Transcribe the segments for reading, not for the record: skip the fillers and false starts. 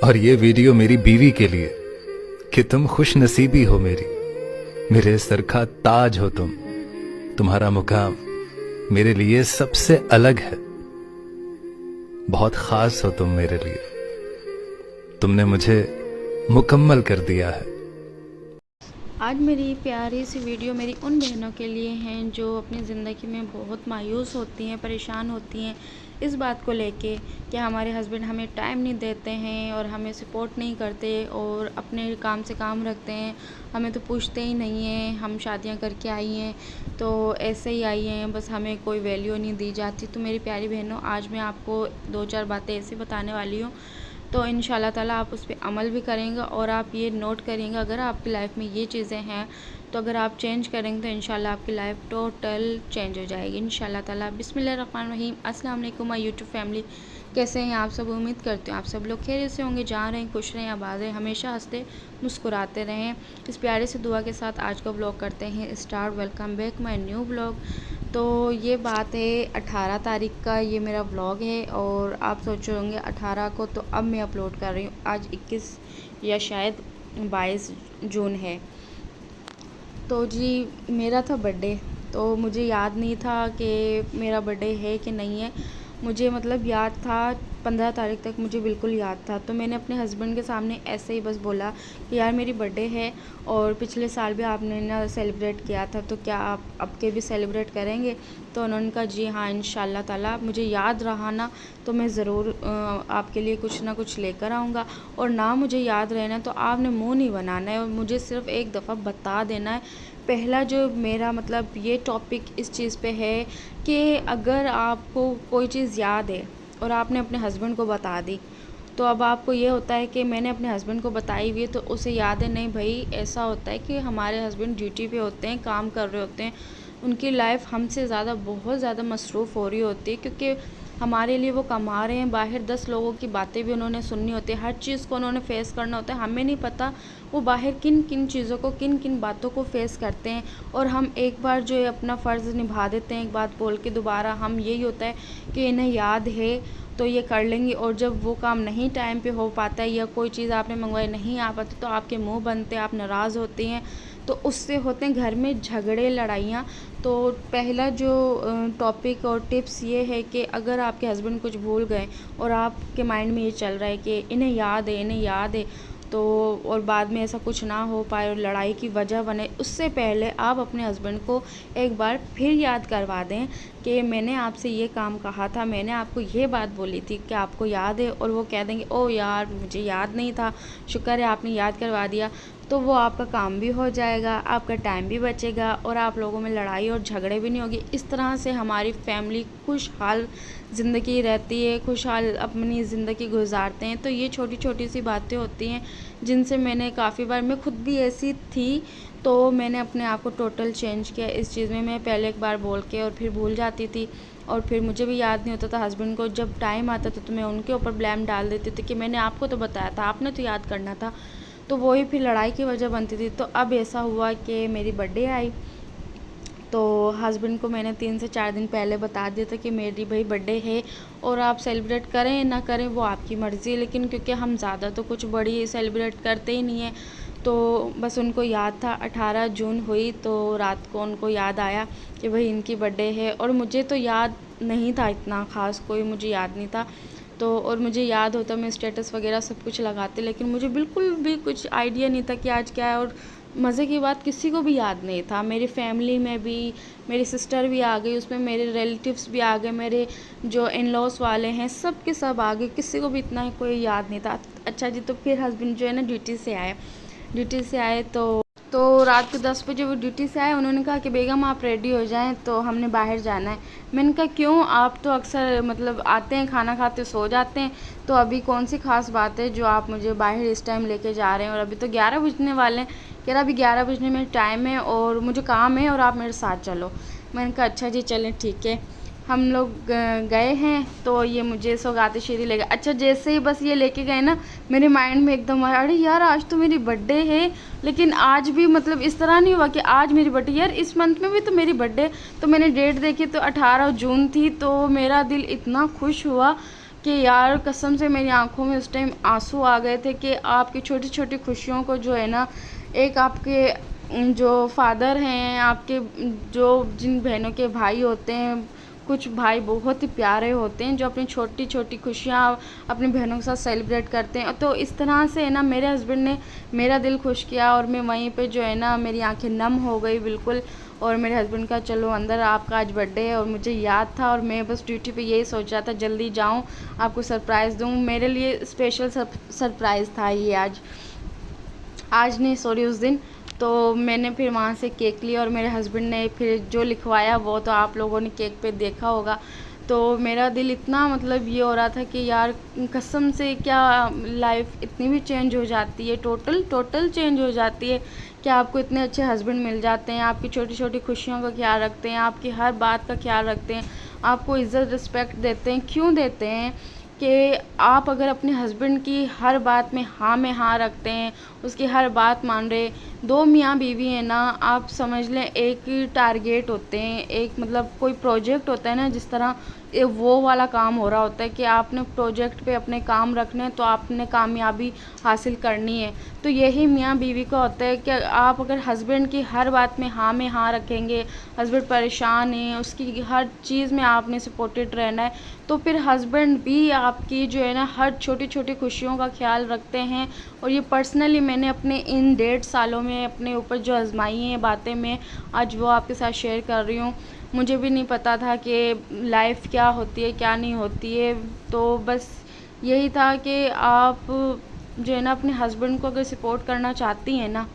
और ये वीडियो मेरी बीवी के लिए कि तुम खुश नसीबी हो मेरे सर का ताज हो तुम्हारा मुकाम मेरे लिए सबसे अलग है। बहुत खास हो तुम मेरे लिए, तुमने मुझे मुकम्मल कर दिया है। आज मेरी प्यारी सी वीडियो मेरी उन बहनों के लिए हैं जो अपनी ज़िंदगी में बहुत मायूस होती हैं, परेशान होती हैं इस बात को लेके कि हमारे हस्बैंड हमें टाइम नहीं देते हैं और हमें सपोर्ट नहीं करते और अपने काम से काम रखते हैं, हमें तो पूछते ही नहीं हैं। हम शादियां करके आई हैं तो ऐसे ही आई हैं, बस हमें कोई वैल्यू नहीं दी जाती। तो मेरी प्यारी बहनों, आज मैं आपको 2-4 बातें ऐसी बताने वाली हूँ, तो इंशाल्लाह ताला आप उस पर अमल भी करेंगे और आप ये नोट करेंगे अगर आपकी लाइफ में ये चीज़ें हैं तो अगर आप चेंज करेंगे तो इंशाल्लाह आपकी लाइफ टोटल चेंज हो जाएगी इंशाल्लाह ताला। बिस्मिल्लाहिर्रहमानिर्रहीम। अस्सलाम वालेकुम माय यूट्यूब फैमिली, कैसे हैं आप सब? उम्मीद करती हूँ आप सब लोग खैरियत से होंगे, जहाँ रहें खुश रहें, आबाद रहें, हमेशा हंसते मुस्कुराते रहें। इस प्यारे से दुआ के साथ आज का ब्लॉग करते हैं start. Welcome back my new blog. तो ये बात है 18 तारीख का, ये मेरा ब्लॉग है और आप सोच रहे होंगे 18 को तो अब मैं अपलोड कर रही हूँ। आज 21 या शायद 22 जून है। तो जी मेरा था बर्थडे, तो मुझे याद नहीं था कि मेरा बर्थडे है कि नहीं है। मुझे मतलब याद था 15 तारीख तक, मुझे बिल्कुल याद था। तो मैंने अपने हस्बैंड के सामने ऐसे ही बस बोला कि यार मेरी बर्थडे है और पिछले साल भी आपने ना सेलिब्रेट किया था, तो क्या आप अब के भी सेलिब्रेट करेंगे? तो उन्होंने कहा जी हाँ इंशाल्लाह ताला, मुझे याद रहा ना तो मैं ज़रूर आपके लिए कुछ ना कुछ लेकर आऊँगा, और ना मुझे याद रहना तो आपने मुँह नहीं बनाना है और मुझे सिर्फ एक दफ़ा बता देना है। पहला जो मेरा मतलब ये टॉपिक इस चीज़ पे है कि अगर आपको कोई चीज़ याद है और आपने अपने हस्बैंड को बता दी, तो अब आपको ये होता है कि मैंने अपने हस्बैंड को बताई हुई है तो उसे याद है। नहीं भाई, ऐसा होता है कि हमारे हस्बैंड ड्यूटी पे होते हैं, काम कर रहे होते हैं, उनकी लाइफ हमसे ज़्यादा बहुत ज़्यादा मसरूफ़ हो रही होती है, क्योंकि हमारे लिए वो कमा रहे हैं। बाहर 10 लोगों की बातें भी उन्होंने सुननी होती है, हर चीज़ को उन्होंने फ़ेस करना होता है। हमें नहीं पता वो बाहर किन किन चीज़ों को, किन किन बातों को फ़ेस करते हैं, और हम एक बार जो है अपना फ़र्ज़ निभा देते हैं, एक बात बोल के दोबारा हम यही होता है कि इन्हें याद है तो ये कर लेंगे, और जब वो काम नहीं टाइम पे हो पाता है या कोई चीज़ आपने मंगवाई नहीं आ पाती तो आपके मुंह बनते, आप नाराज़ होते हैं, तो उससे होते हैं घर में झगड़े, लड़ाइयाँ। तो पहला जो टॉपिक और टिप्स ये है कि अगर आपके हस्बैंड कुछ भूल गए और आपके माइंड में ये चल रहा है कि इन्हें याद है, इन्हें याद है, तो और बाद में ऐसा कुछ ना हो पाए और लड़ाई की वजह बने, उससे पहले आप अपने हस्बैंड को एक बार फिर याद करवा दें कि मैंने आपसे ये काम कहा था, मैंने आपको ये बात बोली थी, कि आपको याद है? और वो कह देंगे ओ यार मुझे याद नहीं था, शुक्र है आपने याद करवा दिया। तो वो आपका काम भी हो जाएगा, आपका टाइम भी बचेगा और आप लोगों में लड़ाई और झगड़े भी नहीं होगी। इस तरह से हमारी फैमिली खुशहाल ज़िंदगी रहती है, खुशहाल अपनी ज़िंदगी गुजारते हैं। तो ये छोटी छोटी सी बातें होती हैं जिनसे मैंने काफ़ी बार, मैं खुद भी ऐसी थी, तो मैंने अपने आप को टोटल चेंज किया इस चीज़ में। मैं पहले एक बार बोल के और फिर भूल जाती थी और फिर मुझे भी याद नहीं होता था। हस्बैंड को जब टाइम आता था तो मैं उनके ऊपर ब्लेम डाल देती थी कि मैंने आपको तो बताया था, आपने तो याद करना था, तो वही फिर लड़ाई की वजह बनती थी। तो अब ऐसा हुआ कि मेरी बर्थडे आई तो हस्बैंड को मैंने 3 से 4 दिन पहले बता दिया था कि मेरी भाई बर्थडे है और आप सेलिब्रेट करें ना करें वो आपकी मर्ज़ी है, लेकिन क्योंकि हम ज़्यादा तो कुछ बड़ी सेलिब्रेट करते ही नहीं हैं, तो बस उनको याद था। 18 जून हुई तो रात को उनको याद आया कि भाई इनकी बर्थडे है, और मुझे तो याद नहीं था, इतना ख़ास कोई मुझे याद नहीं था। तो और मुझे याद होता मैं स्टेटस वगैरह सब कुछ लगाती, लेकिन मुझे बिल्कुल भी कुछ आइडिया नहीं था कि आज क्या है। और मज़े की बात, किसी को भी याद नहीं था, मेरी फैमिली में भी मेरी सिस्टर भी आ गई, उसमें मेरे रिलेटिव्स भी आ गए, मेरे जो इन लॉस वाले हैं सब के सब आ गए, किसी को भी इतना कोई याद नहीं था। अच्छा जी, तो फिर हस्बैंड जो है ना ड्यूटी से आए तो रात को 10 बजे वो ड्यूटी से आए। उन्होंने कहा कि बेगम आप रेडी हो जाएं, तो हमने बाहर जाना है। मैंने कहा क्यों, आप तो अक्सर मतलब आते हैं, खाना खाते सो जाते हैं, तो अभी कौन सी ख़ास बात है जो आप मुझे बाहर इस टाइम लेके जा रहे हैं, और अभी तो 11 बजने वाले हैं। कह रहा अभी 11 बजने में टाइम है और मुझे काम है और आप मेरे साथ चलो। मैंने कहा अच्छा जी चलें ठीक है। हम लोग गए हैं तो ये मुझे सौगात शीरी ले गए। अच्छा जैसे ही बस ये लेके गए ना, मेरे माइंड में एकदम आया अरे यार आज तो मेरी बर्थडे है, लेकिन आज भी मतलब इस तरह नहीं हुआ कि आज मेरी बर्थडे, यार इस मंथ में भी तो मेरी बर्थडे। तो मैंने डेट देखी तो 18 जून थी, तो मेरा दिल इतना खुश हुआ कि यार कसम से मेरी आंखों में उस टाइम आंसू आ गए थे कि आपकी छोटी छोटी खुशियों को जो है ना, एक आपके जो फादर हैं, आपके जो जिन बहनों के भाई होते हैं, कुछ भाई बहुत ही प्यारे होते हैं जो अपनी छोटी छोटी खुशियाँ अपनी बहनों के साथ सेलिब्रेट करते हैं। तो इस तरह से है ना मेरे हस्बैंड ने मेरा दिल खुश किया, और मैं वहीं पे जो है ना मेरी आंखें नम हो गई बिल्कुल। और मेरे हस्बैंड का चलो अंदर, आपका आज बर्थडे है, और मुझे याद था और मैं बस ड्यूटी पे यही सोच रहा था जल्दी जाऊं, आपको सरप्राइज़ दूं। मेरे लिए स्पेशल सरप्राइज़ था ये आज नहीं सॉरी उस दिन। तो मैंने फिर वहाँ से केक लिया, और मेरे हस्बैंड ने फिर जो लिखवाया वो तो आप लोगों ने केक पे देखा होगा। तो मेरा दिल इतना मतलब ये हो रहा था कि यार कसम से क्या लाइफ इतनी भी चेंज हो जाती है, टोटल चेंज हो जाती है कि आपको इतने अच्छे हस्बैंड मिल जाते हैं, आपकी छोटी छोटी खुशियों का ख्याल रखते हैं, आपकी हर बात का ख्याल रखते हैं, आपको इज़्ज़त रिस्पेक्ट देते हैं। क्यों देते हैं कि आप अगर अपने हस्बैंड की हर बात में हाँ रखते हैं, उसकी हर बात मान रहे। दो मियाँ बीवी हैं ना, आप समझ लें एक टारगेट होते हैं, एक मतलब कोई प्रोजेक्ट होता है ना, जिस तरह वो वाला काम हो रहा होता है कि आपने प्रोजेक्ट पे अपने काम रखने हैं, तो आपने कामयाबी हासिल करनी है। तो यही मियाँ बीवी का होता है कि आप अगर हस्बैंड की हर बात में हाँ रखेंगे, हस्बैंड परेशान है, उसकी हर चीज़ में आपने सपोर्टेड रहना है, तो फिर हस्बैंड भी आपकी जो है ना हर छोटी छोटी खुशियों का ख्याल रखते हैं। और ये पर्सनली मैंने अपने इन 1.5 सालों में अपने ऊपर जो आजमाई हैं बातें, मैं आज वो आपके साथ शेयर कर रही हूँ। मुझे भी नहीं पता था कि लाइफ क्या होती है क्या नहीं होती है। तो बस यही था कि आप जो है ना अपने हस्बैंड को अगर सपोर्ट करना चाहती हैं ना,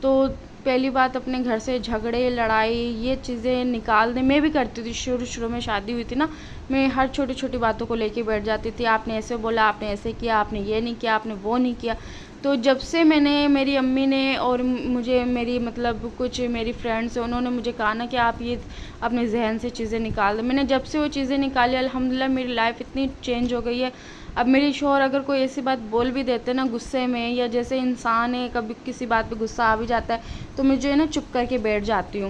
तो पहली बात अपने घर से झगड़े लड़ाई ये चीज़ें निकाल दें। मैं भी करती थी, शुरू में शादी हुई थी ना, मैं हर छोटी छोटी बातों को लेके बैठ जाती थी, आपने ऐसे बोला, आपने ऐसे किया, आपने ये नहीं किया, आपने वो नहीं किया। तो जब से मैंने, मेरी अम्मी ने और मुझे मेरी मतलब कुछ मेरी फ्रेंड्स हैं, उन्होंने मुझे कहा ना कि आप ये अपने जहन से चीज़ें निकाल दो, मैंने जब से वो चीज़ें निकाली अल्हम्दुलिल्लाह मेरी लाइफ इतनी चेंज हो गई है। अब मेरे शौहर अगर कोई ऐसी बात बोल भी देते ना गुस्से में, या जैसे इंसान है कभी किसी बात पे गुस्सा आ भी जाता है, तो मैं जो है ना चुप करके बैठ जाती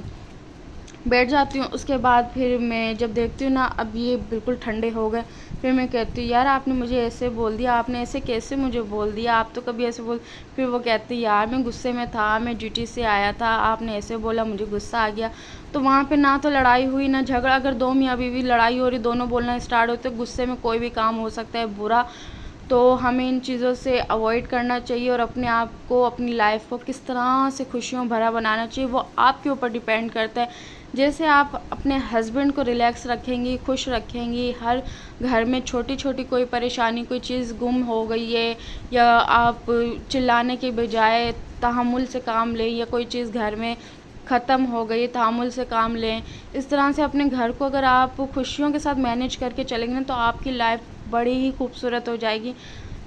हूँ। उसके बाद फिर मैं जब देखती हूँ ना अब ये बिल्कुल ठंडे हो गए, फिर मैं कहती हूँ यार आपने मुझे ऐसे बोल दिया, आपने ऐसे कैसे मुझे बोल दिया, आप तो कभी ऐसे बोल। फिर वो कहती यार मैं गुस्से में था, मैं ड्यूटी से आया था, आपने ऐसे बोला, मुझे गुस्सा आ गया। तो वहाँ पे ना तो लड़ाई हुई ना झगड़ा। अगर दो मियाँ बीवी लड़ाई हो रही, दोनों बोलना स्टार्ट होते, गुस्से में कोई भी काम हो सकता है बुरा। तो हमें इन चीज़ों से अवॉइड करना चाहिए, और अपने आप को, अपनी लाइफ को किस तरह से खुशियों भरा बनाना चाहिए वो आपके ऊपर डिपेंड करता है। जैसे आप अपने हस्बैंड को रिलैक्स रखेंगी, खुश रखेंगी, हर घर में छोटी छोटी कोई परेशानी, कोई चीज़ गुम हो गई है, या आप चिल्लाने के बजाय तहम्मुल से काम लें, या कोई चीज़ घर में ख़त्म हो गई तहम्मुल से काम लें। इस तरह से अपने घर को अगर आप खुशियों के साथ मैनेज करके चलेंगे ना, तो आपकी लाइफ बड़ी ही खूबसूरत हो जाएगी।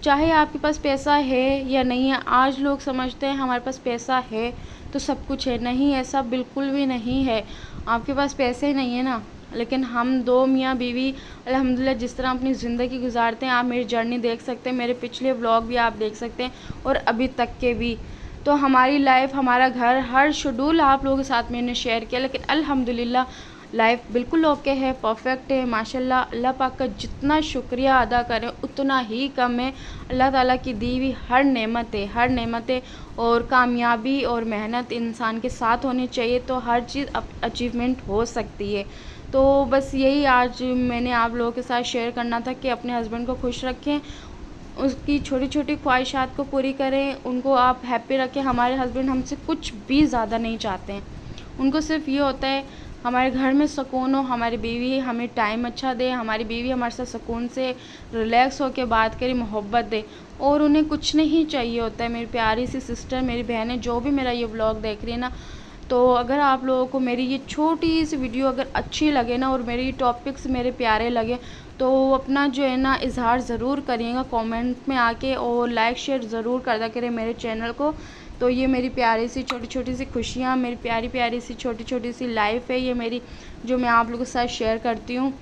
चाहे आपके पास पैसा है या नहीं है। आज लोग समझते हैं हमारे पास पैसा है तो सब कुछ है, नहीं ऐसा बिल्कुल भी नहीं है। आपके पास पैसे नहीं है ना, लेकिन हम दो मियाँ बीवी अल्हम्दुलिल्लाह जिस तरह अपनी ज़िंदगी गुजारते हैं, आप मेरी जर्नी देख सकते हैं, मेरे पिछले व्लॉग भी आप देख सकते हैं और अभी तक के भी। तो हमारी लाइफ, हमारा घर, हर शेड्यूल आप लोगों के साथ मैंने शेयर किया, लेकिन अल्हम्दुलिल्लाह लाइफ बिल्कुल ओके है, परफेक्ट है माशाल्लाह। अल्लाह पाक का जितना शुक्रिया अदा करें उतना ही कम है। अल्लाह ताला की दी हुई हर नेमत है, और कामयाबी और मेहनत इंसान के साथ होनी चाहिए, तो हर चीज़ अचीवमेंट हो सकती है। तो बस यही आज मैंने आप लोगों के साथ शेयर करना था कि अपने हस्बैंड को खुश रखें, उसकी छोटी छोटी ख्वाहिशात को पूरी करें, उनको आप हैप्पी रखें। हमारे हस्बैंड हमसे कुछ भी ज़्यादा नहीं चाहते हैं, उनको सिर्फ़ ये होता है हमारे घर में सुकून हो, हमारी बीवी हमें टाइम अच्छा दे, हमारी बीवी हमारे साथ सुकून से रिलैक्स होकर बात करे, मोहब्बत दे, और उन्हें कुछ नहीं चाहिए होता है। मेरी प्यारी सी सिस्टर, मेरी बहनें जो भी मेरा ये व्लॉग देख रही है ना, तो अगर आप लोगों को मेरी ये छोटी सी वीडियो अगर अच्छी लगे ना, और मेरी टॉपिक्स मेरे प्यारे लगे, तो अपना जो है ना इज़हार ज़रूर करिएगा कमेंट में आके, और लाइक शेयर ज़रूर करदा करें मेरे चैनल को। तो ये मेरी प्यारी सी छोटी छोटी सी खुशियाँ, मेरी प्यारी प्यारी सी छोटी छोटी सी लाइफ है ये मेरी, जो मैं आप लोगों के साथ शेयर करती हूँ।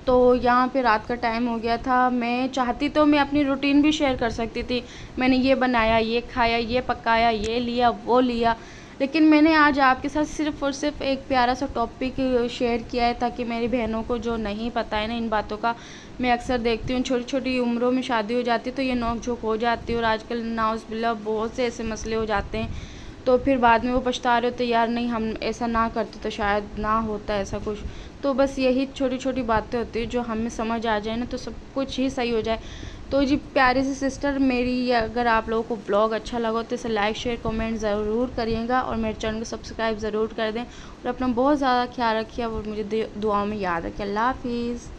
तो यहाँ पे रात का टाइम हो गया था, मैं चाहती तो मैं अपनी रूटीन भी शेयर कर सकती थी, मैंने ये बनाया, ये खाया, ये पकाया, ये लिया, वो लिया, लेकिन मैंने आज आपके साथ सिर्फ़ और सिर्फ एक प्यारा सा टॉपिक शेयर किया है, ताकि मेरी बहनों को जो नहीं पता है ना इन बातों का। मैं अक्सर देखती हूँ छोटी छोटी उम्रों में शादी हो जाती है तो ये नोक झोंक हो जाती है, और आजकल नाउज़ुबिल्लाह बहुत से ऐसे मसले हो जाते हैं, तो फिर बाद में वो पछता रहे होते यार नहीं हम ऐसा ना करते तो शायद ना होता ऐसा कुछ। तो बस यही छोटी छोटी बातें होती हैं जो हमें समझ आ जाए ना तो सब कुछ ही सही हो जाए। तो जी प्यारी सी सिस्टर मेरी, अगर आप लोगों को ब्लॉग अच्छा लगा तो इसे लाइक शेयर कमेंट ज़रूर करिएगा, और मेरे चैनल को सब्सक्राइब ज़रूर कर दें, और अपना बहुत ज़्यादा ख्याल रखिए और मुझे दुआओं में याद रखिए। अल्लाह हाफिज़।